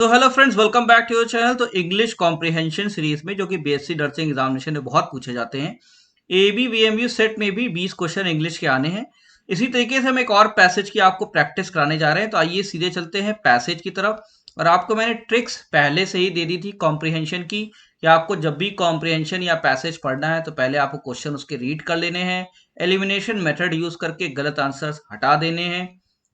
तो hello friends, welcome back to your channel. तो English comprehension series में जो कि बीएससी नर्सिंग एग्जामिनेशन में बहुत पूछे जाते हैं, एबी बीएमयू सेट में भी 20 क्वेश्चन इंग्लिश के आने हैं। इसी तरीके से हम एक और पैसेज की आपको प्रैक्टिस कराने जा रहे हैं। तो आइए सीधे चलते हैं पैसेज की तरफ। और आपको मैंने ट्रिक्स पहले से ही दे दी थी कॉम्प्रिहेंशन की, कि आपको जब भी कॉम्प्रिहेंशन या पैसेज पढ़ना है तो पहले आपको क्वेश्चन उसके रीड कर लेने हैं, एलिमिनेशन मेथड यूज करके गलत आंसर्स हटा देने हैं।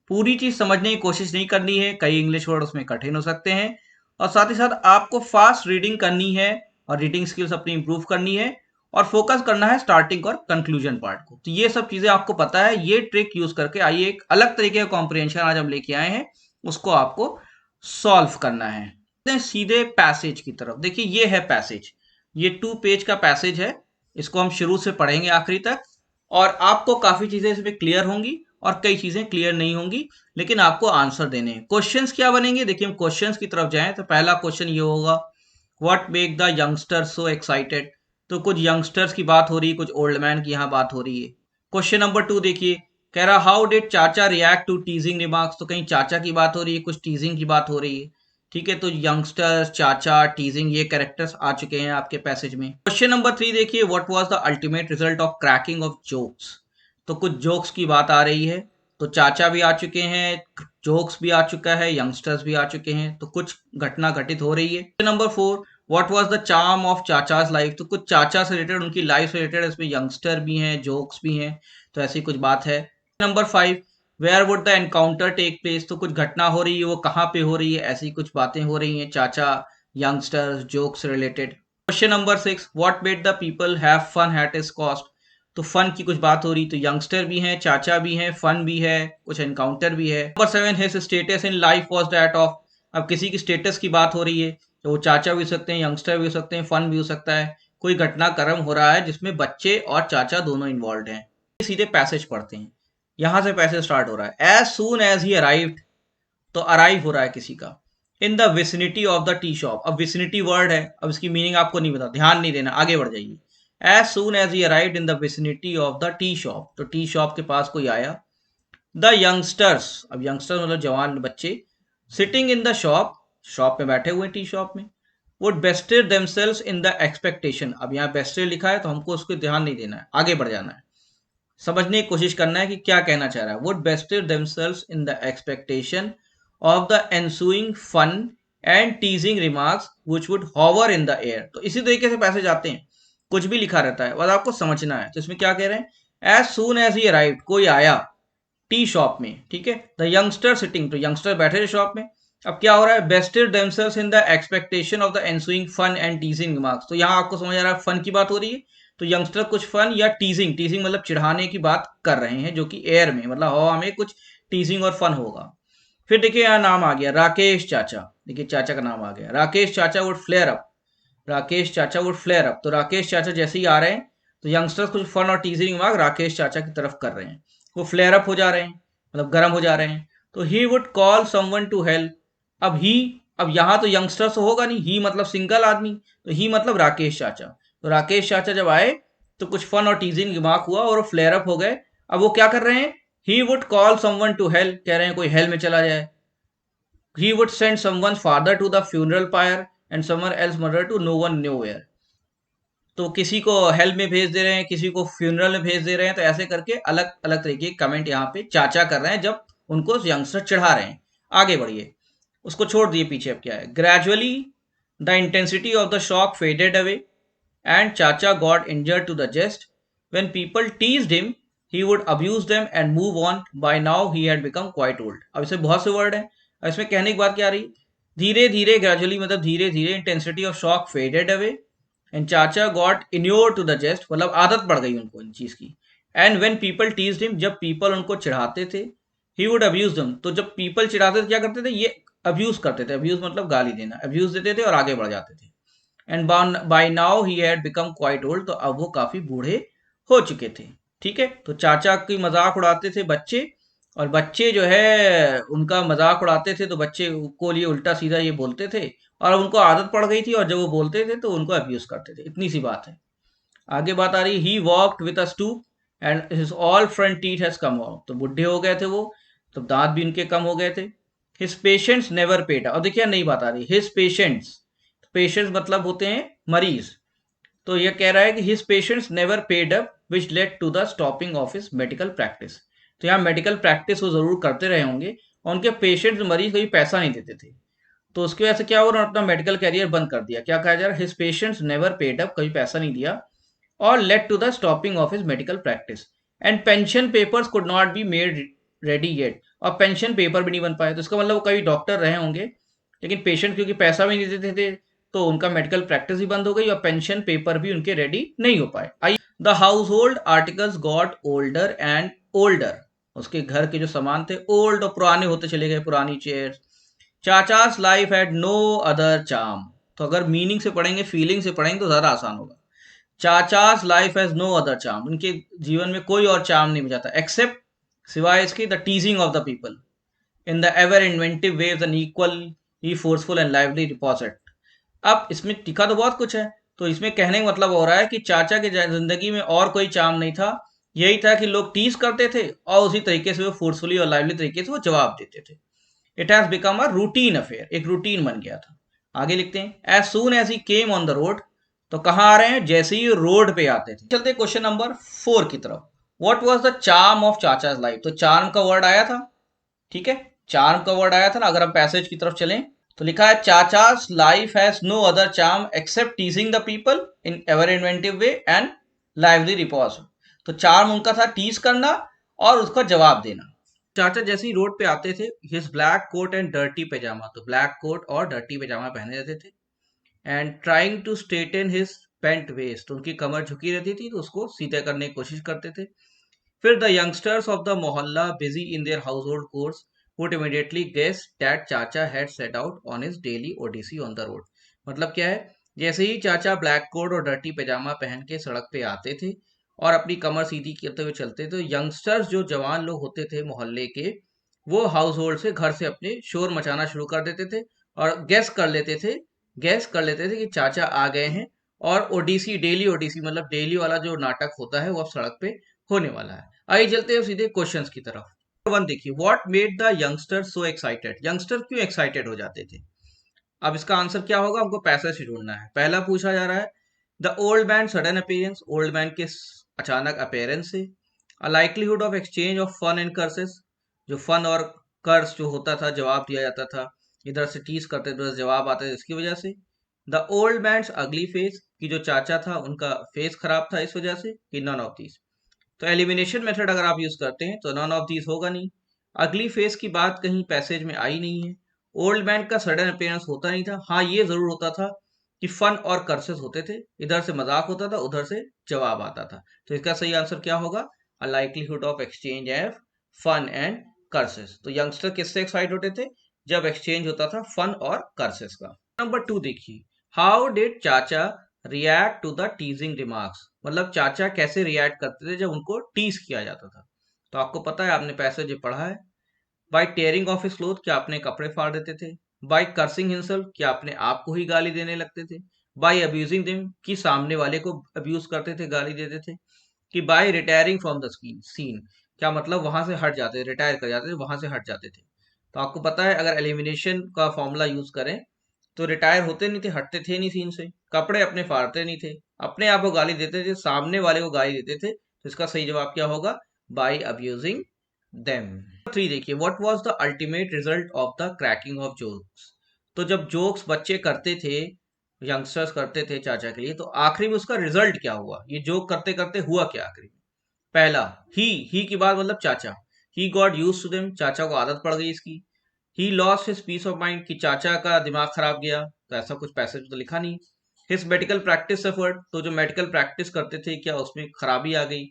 पूरी चीज समझने की कोशिश नहीं करनी है, कई इंग्लिश वर्ड उसमें कठिन हो सकते हैं। और साथ ही साथ आपको फास्ट रीडिंग करनी है और रीडिंग स्किल्स अपनी इंप्रूव करनी है, और फोकस करना है स्टार्टिंग और कंक्लूजन पार्ट को। तो ये सब चीजें आपको पता है। ये ट्रिक यूज करके आइए एक अलग तरीके का कॉम्प्रिहेंशन आज हम लेके आए हैं, उसको आपको सॉल्व करना है। सीधे पैसेज की तरफ देखिए, ये है पैसेज। ये 2 पेज का पैसेज है। इसको हम शुरू से पढ़ेंगे आखिरी तक, और आपको काफी चीजें इसमें क्लियर होंगी और कई चीजें क्लियर नहीं होंगी, लेकिन आपको आंसर देने हैं। क्वेश्चंस क्या बनेंगे, देखिए हम क्वेश्चंस की तरफ जाएं तो पहला क्वेश्चन ये होगा, what make the youngsters so excited. तो कुछ यंगस्टर्स की बात हो रही है, कुछ ओल्ड मैन की यहाँ बात हो रही है। क्वेश्चन नंबर 2 देखिए, कह रहा हाउ डिड चाचा रिएक्ट टू टीजिंग रिमार्क्स। तो कहीं चाचा की बात हो रही है, कुछ टीजिंग की बात हो रही है। ठीक है, तो यंगस्टर्स, चाचा, टीजिंग, ये कैरेक्टर्स आ चुके हैं आपके पैसेज में। क्वेश्चन नंबर 3 देखिए, what was the ultimate result of cracking of jokes. तो कुछ जोक्स की बात आ रही है। तो चाचा भी आ चुके हैं, जोक्स भी आ चुका है, यंगस्टर्स भी आ चुके हैं, तो कुछ घटना घटित हो रही है। Number 4, what was the charm of chacha's life. तो कुछ चाचा से रिलेटेड, उनकी लाइफ से रिलेटेड, इसमें यंगस्टर भी हैं, जोक्स भी हैं, तो ऐसी कुछ बात है। Number 5, where would the encounter take place. तो कुछ घटना हो रही है, वो कहाँ पे हो रही है, ऐसी कुछ बातें हो रही हैं, चाचा, youngsters, jokes related. Question number 6, what made the people have fun at his cost. तो फन की कुछ बात हो रही, तो यंगस्टर भी हैं, चाचा भी हैं, फन भी है, कुछ एनकाउंटर भी है। Number 7, his status in life was that of. अब किसी की स्टेटस की बात हो रही है, तो वो चाचा भी हो सकते हैं, यंगस्टर भी हो सकते हैं, फन भी हो सकता है। कोई घटनाक्रम हो रहा है जिसमें बच्चे और चाचा दोनों इन्वॉल्व हैं। सीधे पैसेज पढ़ते हैं। यहां से पैसेज स्टार्ट हो रहा है, as soon as he arrived. तो अराइव हो रहा है किसी का, in the vicinity of the tea shop. अब विसिनिटी वर्ड है, अब इसकी मीनिंग आपको नहीं पता, ध्यान नहीं देना, आगे बढ़ जाइए। As soon as he arrived in the vicinity of the tea shop. तो टी शॉप के पास कोई आया। द यंगस्टर्स, अब यंगस्टर्स मतलब जवान बच्चे, sitting in the shop, shop में बैठे हुए टी शॉप में, would basked themselves in the expectation. अब यहाँ बेस्टेड लिखा है तो हमको उसको ध्यान नहीं देना है, आगे बढ़ जाना है, समझने की कोशिश करना है कि क्या कहना चाह रहा है। Would basked themselves in the expectation of the ensuing fun and teasing remarks which would hover in the air. तो इसी तरीके से पैसे जाते हैं, कुछ भी लिखा रहता है, बस आपको समझना है। तो इसमें क्या कह रहे हैं, as soon as he arrived, कोई आया टी शॉप में, ठीक है। द यंगस्टर सिटिंग, तो यंगस्टर बैठे थे शॉप में। अब क्या हो रहा है, basked themselves in the expectation of the ensuing fun and teasing remarks. तो यहाँ आपको समझ आ रहा है फन की बात हो रही है, तो यंगस्टर कुछ फन या टीजिंग, टीजिंग मतलब चिढ़ाने की बात कर रहे हैं, जो कि एयर में मतलब हवा में कुछ टीजिंग और फन होगा। फिर देखिए यहाँ नाम आ गया, राकेश चाचा। देखिए चाचा का नाम आ गया, राकेश चाचा वुड फ्लेयर अप। राकेश चाचा वुड फ्लेयर अप, तो राकेश चाचा जैसे ही आ रहे हैं तो यंगस्टर्स कुछ फन और टीजिंग रिमार्क राकेश चाचा की तरफ कर रहे हैं, वो फ्लेयर अप हो जा रहे हैं, मतलब गर्म हो जा रहे हैं। तो he would call someone to help. अब ही, अब यहाँ तो यंगस्टर्स तो होगा नहीं, ही मतलब सिंगल आदमी, तो ही मतलब राकेश चाचा। तो राकेश चाचा जब आए तो कुछ फन और टीजिंग रिमार्क हुआ और वो फ्लेयर अप हो गए। अब वो क्या कर रहे हैं, he would call someone to help, कह रहे हैं कोई हेल्प में चला जाए। He would send someone's father to the funeral pyre and someone else mother to no one knew where. तो किसी को हेल्प में भेज दे रहे हैं, किसी को फ्यूनरल में भेज दे रहे हैं, तो ऐसे करके अलग अलग तरीके के कमेंट यहाँ पे चाचा कर रहे हैं जब उनको यंगस्टर चढ़ा रहे हैं। आगे बढ़िए, उसको छोड़ दिए पीछे। अब क्या है, gradually the intensity of the shock faded away and chacha got injured to the jest when people teased him he would abuse them and move on, by now he had become quite old. अब इसमें बहुत से word हैं, इसमें कहने की बात क्या आ रही, धीरे धीरे, ग्रेजुअली मतलब धीरे धीरे, intensity of shock faded away and chacha got इन्योर to the जेस्ट, मतलब आदत पड़ गई उनको इन चीज की। And when people teased him, जब पीपल उनको चिढ़ाते थे, ही वुड अब्यूज देम, तो जब पीपल चिढ़ाते थे क्या करते थे, ये अब्यूज करते थे। अब्यूज मतलब गाली देना, अब्यूज देते थे और आगे बढ़ जाते थे। And by now he had become quite old, तो अब वो काफी बूढ़े हो चुके थे। ठीक है, तो चाचा की मजाक उड़ाते थे बच्चे, और बच्चे जो है उनका मजाक उड़ाते थे, तो बच्चे को लिए उल्टा सीधा ये बोलते थे, और अब उनको आदत पड़ गई थी, और जब वो बोलते थे तो उनको अब्यूज करते थे। इतनी सी बात है। आगे बात आ रही, he walked with a stoop and his all front teeth has come out. तो बुढ़े हो गए थे वो, तो दांत भी उनके कम हो गए थे। His patients never paid. और देखिए नई बात आ रही, हिज पेशेंट्स, पेशेंट्स मतलब होते हैं मरीज। तो ये कह रहा है कि his patients never paid up which led to the stopping of his medical practice. तो यहाँ मेडिकल प्रैक्टिस वो जरूर करते रहे होंगे और उनके पेशेंट्स मरीज कभी पैसा नहीं देते थे, तो उसकी वजह से क्या हुआ, उन्होंने अपना मेडिकल कैरियर बंद कर दिया। क्या कहा जा रहा है, his patients never paid up, कभी पैसा नहीं दिया, और led to the stopping of his medical practice, and pension papers could not be made ready yet. और पेंशन पेपर भी नहीं बन पाए, तो इसका मतलब वो कभी डॉक्टर रहे होंगे लेकिन पेशेंट क्योंकि पैसा भी नहीं देते थे तो उनका मेडिकल प्रैक्टिस भी बंद हो गई और पेंशन पेपर भी उनके रेडी नहीं हो पाए। I the household articles got older and older. उसके घर के जो सामान थे ओल्ड और पुराने होते चले गए, पुरानी chair. Chacha's life had no other charm. तो अगर मीनिंग से पढ़ेंगे, फीलिंग से पढ़ेंगे तो ज्यादा आसान होगा। Chacha's life has no other charm, उनके जीवन में कोई और चार्म नहीं बचाता एक्सेप्ट, सिवाय इसके, the टीजिंग of the people in the ever inventive waves and equally forceful and lively deposit. अब इसमें लिखा तो बहुत कुछ है, तो इसमें कहने का मतलब हो रहा है कि चाचा की जिंदगी में और कोई चार्म नहीं था, यही था कि लोग टीज करते थे और उसी तरीके से वो फोर्सफुली और लाइवली तरीके से वो जवाब देते थे। It has become a routine affair, एक रूटीन बन गया था। आगे लिखते हैं, as soon as he came on the road. तो कहाँ आ रहे हैं, जैसे ही रोड पे आते थे। चलते क्वेश्चन नंबर 4 की तरफ। What was the charm of chacha's life. तो चार्म का वर्ड आया था, ठीक है, चार्म का वर्ड आया था ना। अगर हम पैसेज की तरफ चलें तो लिखा है, chacha's life has no other charm except teasing the people in ever inventive way and lively repose. तो चार्म उनका था टीज करना और उसका जवाब देना। चाचा जैसे ही रोड पे आते थे, his black coat and dirty pyjama, तो ब्लैक कोट और डर्टी पैजामा पहने रहते थे, and trying to straighten his pant waist, तो उनकी कमर झुकी रहती थी तो उसको सीधा करने की कोशिश करते थे। फिर the youngsters of the mohalla busy in their household chores would immediately guess that chacha had set out on his daily odyssey on the road. मतलब क्या है, जैसे ही चाचा ब्लैक कोट और डर्टी पैजामा पहन के सड़क पे आते थे और अपनी कमर सीधी करते हुए चलते, तो यंगस्टर्स जो जवान लोग होते थे मोहल्ले के, वो हाउस होल्ड से, घर से अपने शोर मचाना शुरू कर देते थे और गैस कर लेते थे कि चाचा आ गए हैं और ओडीसी, डेली ओडीसी मतलब डेली वाला जो नाटक होता है वो अब सड़क पे होने वाला है। आइए चलते हैं सीधे क्वेश्चंस की तरफ। वन देखिए, what made the youngster so excited. Youngster क्यों एक्साइटेड हो जाते थे। अब इसका आंसर क्या होगा, हमको पैसे से ढूंढना है। पहला पूछा जा रहा है, the old man sudden appearance, old man के अचानक अपीयरेंस से। A likelihood of exchange of fun and curses, जो फन और कर्स जो होता था, जवाब दिया जाता था, इधर से टीज करते थे, जवाब आते थे, इसकी वजह से। द ओल्ड मैन्स अगली फेस, कि जो चाचा था उनका फेस खराब था, इस वजह से। कि नन ऑफ दीज। तो एलिमिनेशन मेथड अगर आप यूज करते हैं तो नन ऑफ दीज होगा नहीं। अगली फेस की बात कहीं पैसेज में आई नहीं है। ओल्ड मैन का सडन अपीयरेंस होता नहीं था। हाँ, ये जरूर होता था कि फन और कर्सेस होते थे, इधर से मजाक होता था, उधर से जवाब आता था। तो इसका सही आंसर क्या होगा, a likelihood of exchange of fun and curses. तो यंगस्टर किससे एक्साइट होते थे, जब एक्सचेंज होता था फन और कर्सेस का। नंबर 2 देखिए, हाउ डिड चाचा react to the teasing remarks. मतलब चाचा कैसे रिएक्ट करते थे जब उनको टीज किया जाता था। तो आपको पता है, आपने पैसेज पढ़ा है। By tearing off his cloth, क्या अपने कपड़े फाड़ देते थे। बाय कर्सिंग हिमसेल्फ, क्या अपने आप को ही गाली देने लगते थे। बाय अब्यूजिंग देम, कि सामने वाले को अब्यूज करते थे, गाली देते थे। कि by retiring from the scene, क्या मतलब वहां से हट जाते, रिटायर कर जाते थे, वहां से हट जाते थे। तो आपको पता है, अगर एलिमिनेशन का फॉर्मूला यूज करें तो रिटायर होते नहीं थे, हटते थे नहीं सीन से, कपड़े अपने फाड़ते नहीं थे, अपने आप को गाली देते थे, सामने वाले को गाली देते थे। तो इसका सही जवाब क्या होगा, बाय अब्यूजिंग देम। 3 देखिए, what was the ultimate result of the cracking of jokes. तो जब जोक्स बच्चे करते थे, यंगस्टर्स करते थे चाचा के लिए, तो आखिरी में उसका रिजल्ट क्या हुआ, ये जोक करते करते हुआ क्या आखिरी में। पहला, ही की बात मतलब चाचा, he got use to them, चाचा को आदत पड़ गई इसकी। He lost his peace of mind, कि चाचा का दिमाग खराब गया, तो ऐसा कुछ पैसेज तो लिखा नहीं। हिज मेडिकल प्रैक्टिस सफर्ड, तो जो मेडिकल प्रैक्टिस करते थे क्या उसमें खराबी आ गई।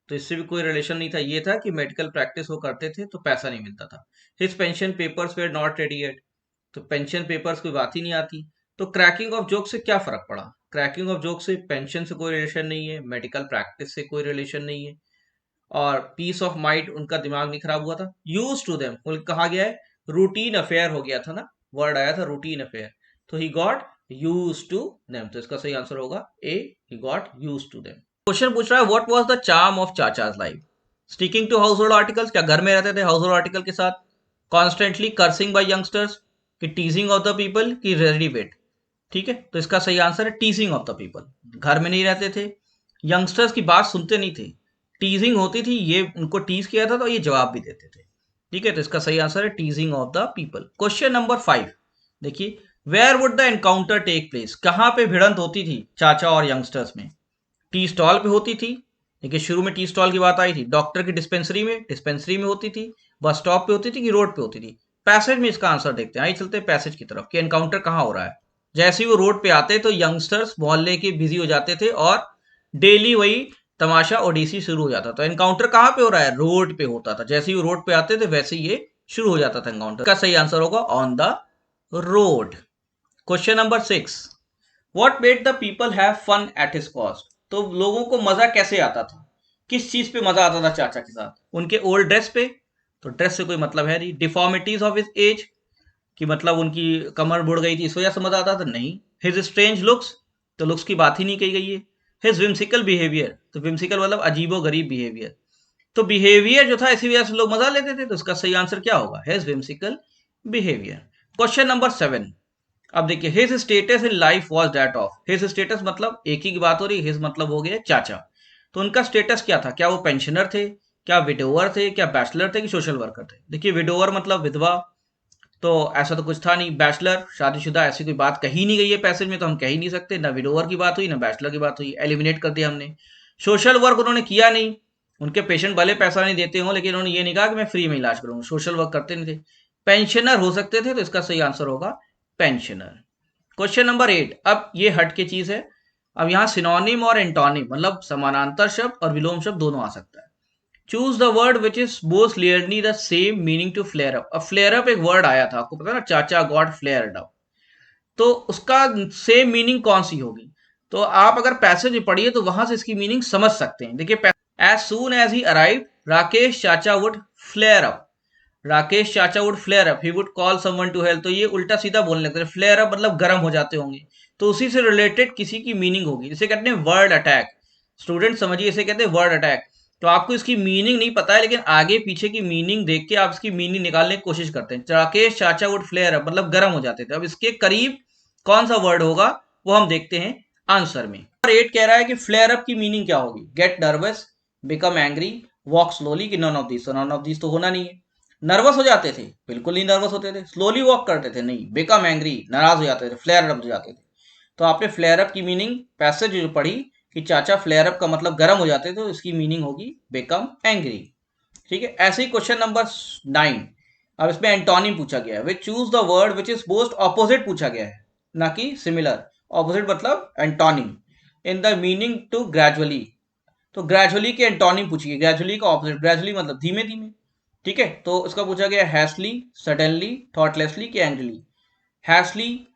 तो इससे भी कोई रिलेशन नहीं था, ये था कि मेडिकल प्रैक्टिस वो करते थे तो पैसा नहीं मिलता था। His pension papers were not ready yet, तो पेंशन पेपर्स की बात ही नहीं आती। तो क्रैकिंग ऑफ जोक से क्या फर्क पड़ा, क्रैकिंग ऑफ जोक से पेंशन से कोई रिलेशन नहीं है, मेडिकल प्रैक्टिस से कोई रिलेशन नहीं है, और पीस ऑफ माइंड, उनका दिमाग नहीं खराब हुआ था। यूज टू देम, कहा गया है रूटीन अफेयर हो गया था ना, वर्ड आया था रूटीन अफेयर। तो he got use to them, तो इसका सही आंसर होगा A, he got use to them. Question पूछ रहा है, what was the charm of chacha's life. Sticking to household articles, क्या घर में रहते थे हाउस होल्ड आर्टिकल के साथ। कॉन्स्टेंटली कर्सिंग बाय यंगस्टर्स, कि टीजिंग ऑफ द पीपल, कि रेडी वेट। ठीक है, तो इसका सही आंसर है टीजिंग ऑफ द पीपल। घर में नहीं रहते थे, यंगस्टर्स की बात सुनते नहीं थे, टीजिंग होती थी, ये उनको टीज किया था तो ये जवाब भी देते थे। ठीक है, तो इसका सही आंसर है teasing of the people. Question number 5 देखिए, where would the encounter take place, कहां पे भिड़ंत होती थी चाचा और यंगस्टर्स में? टी स्टॉल पे होती थी। देखिए, शुरू में टी स्टॉल की बात आई थी, डॉक्टर की डिस्पेंसरी में होती थी, बस स्टॉप पे होती थी, कि रोड पे होती थी? पैसेज में इसका आंसर देखते हैं। आइए चलते हैं पैसेज की तरफ कि एनकाउंटर कहाँ हो रहा है। जैसे ही वो रोड पे आते तो यंगस्टर्स मोहल्ले के बिजी हो जाते थे और डेली वही तमाशा ओडीसी शुरू हो जाता। तो एनकाउंटर कहाँ पे हो रहा है? रोड पे होता था। जैसे ही वो रोड पे आते थे वैसे ही ये शुरू हो जाता था एनकाउंटर। का सही आंसर होगा on the road. Question number 6, what made the people have fun at his cost? तो लोगों को मजा कैसे आता था? किस चीज पे मजा आता था चाचा के साथ? उनके ओल्ड ड्रेस पे? तो ड्रेस से कोई मतलब है नहीं। डिफॉर्मिटीज ऑफ हिज एज, कि मतलब उनकी कमर बुड़ गई थी इस वजह से मजा आता था? नहीं। हिज स्ट्रेंज लुक्स, तो लुक्स की बात ही नहीं कही गई है। हिज विम्सिकल बिहेवियर, तो विम्सिकल मतलब अजीबो गरीब बिहेवियर। तो बिहेवियर जो था इसी वजह से लोग मजा लेते थे, तो इसका सही आंसर क्या होगा? His whimsical behaviour. Question number 7, अब देखिए, his status in life was that of. His status मतलब एक ही की बात हो रही है, हिज मतलब हो गया चाचा। तो उनका स्टेटस क्या था? क्या वो पेंशनर थे, क्या विडोवर थे, क्या बैचलर थे, कि सोशल वर्कर थे? देखिए, विडोवर मतलब विधवा, तो ऐसा तो कुछ था नहीं। बैचलर शादीशुदा, ऐसी कोई बात कही नहीं गई है पैसेज में, तो हम कह ही नहीं सकते। ना विडोवर की बात हुई ना बैचलर की बात हुई, एलिमिनेट कर दिया हमने। सोशल वर्क उन्होंने किया नहीं, उनके पेशेंट भले पैसा नहीं देते हो लेकिन उन्होंने ये नहीं कहा कि मैं फ्री में इलाज करूंगा, सोशल वर्क करते नहीं थे। पेंशनर हो सकते थे, तो इसका सही आंसर होगा पेंशनर। क्वेश्चन नंबर 8, अब ये हट के चीज है। अब यहाँ सिनोनिम और एंटोनिम मतलब समानांतर शब्द और विलोम शब्द दोनों आ सकता है। Choose the word which is most clearly the same meaning to flare up. अब फ्लेयर अप एक वर्ड आया था, आपको पता ना, चाचा गॉट फ्लेयर्ड अप, तो उसका सेम मीनिंग कौन सी होगी? तो आप अगर पैसेज में पढ़िए तो वहां से इसकी मीनिंग समझ सकते हैं। देखिए, as soon as he arrive Rakesh चाचा वुड फ्लेयर अप। राकेश चाचा would flare up, he would call someone to help. तो ये उल्टा सीधा बोलने लगते हैं। फ्लेयर अप मतलब गर्म हो जाते होंगे, तो उसी से रिलेटेड किसी की मीनिंग होगी। जिसे कहते हैं वर्ड अटैक। स्टूडेंट समझिए, इसे कहते हैं वर्ड अटैक। तो आपको इसकी मीनिंग नहीं पता है, लेकिन आगे पीछे की मीनिंग देख के आप इसकी मीनिंग निकालने की कोशिश करते हैं। राकेश चाचा वुड फ्लेयर अप मतलब गर्म हो जाते थे। अब इसके करीब कौन सा वर्ड होगा वो हम देखते हैं आंसर में। नंबर 8 कह रहा है कि फ्लेयर अप की मीनिंग क्या होगी? Get nervous, become angry, walk slowly, कि नन ऑफ दिस? तो नन ऑफ दिस तो होना नहीं है। नर्वस हो जाते थे? बिल्कुल नहीं नर्वस होते थे। स्लोली वॉक करते थे? नहीं। बिकम एंग्री, नाराज हो जाते थे। फ्लेयर अप हो जाते थे। तो आपने फ्लेयर अप की मीनिंग पैसेज जो पढ़ी कि चाचा फ्लेयर अप का मतलब गर्म हो जाते थे, तो इसकी मीनिंग होगी बिकम एंग्री। ठीक है, ऐसे ही क्वेश्चन नंबर 9, अब इसमें एंटोनिम पूछा गया है। Which choose the word which is most opposite पूछा गया है, ना कि सिमिलर। ऑपोजिट मतलब antonym. In the meaning to gradually, तो ग्रेजुअली के एंटोनिम पूछिए। ग्रेजुअली का ऑपोजिट, ग्रेजुअली मतलब धीमे धीमे। ठीक है, तो इसका पूछा गया हैस्ली, सडनली, थॉटलेसली, कि एंग्रीली? हैस्ली,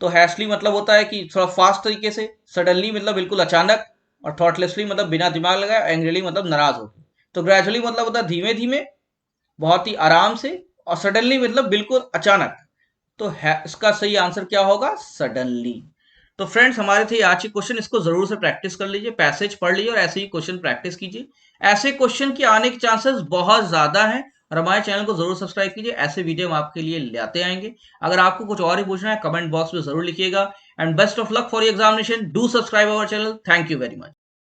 तो हैस्ली मतलब होता है कि थोड़ा फास्ट तरीके से, सडनली मतलब बिल्कुल अचानक, और थॉटलेसली मतलब बिना दिमाग लगाए, एंग्रीली मतलब नाराज हो। तो ग्रेजुअली मतलब होता है धीमे धीमे, बहुत ही आराम से, और सडनली मतलब बिल्कुल अचानक। तो इसका सही आंसर क्या होगा? सडनली। तो फ्रेंड्स, हमारे थे आज के क्वेश्चन, इसको जरूर से प्रैक्टिस कर लीजिए, पैसेज पढ़ लीजिए और ऐसे ही क्वेश्चन प्रैक्टिस कीजिए। ऐसे क्वेश्चन के आने के चांसेस बहुत ज्यादा हैं, और हमारे चैनल को जरूर सब्सक्राइब कीजिए। ऐसे वीडियो हम आपके लिए लाते आएंगे। अगर आपको कुछ और ही पूछना है कमेंट बॉक्स में जरूर लिखिएगा। And best of luck for examination. Do subscribe our channel. Thank you very much.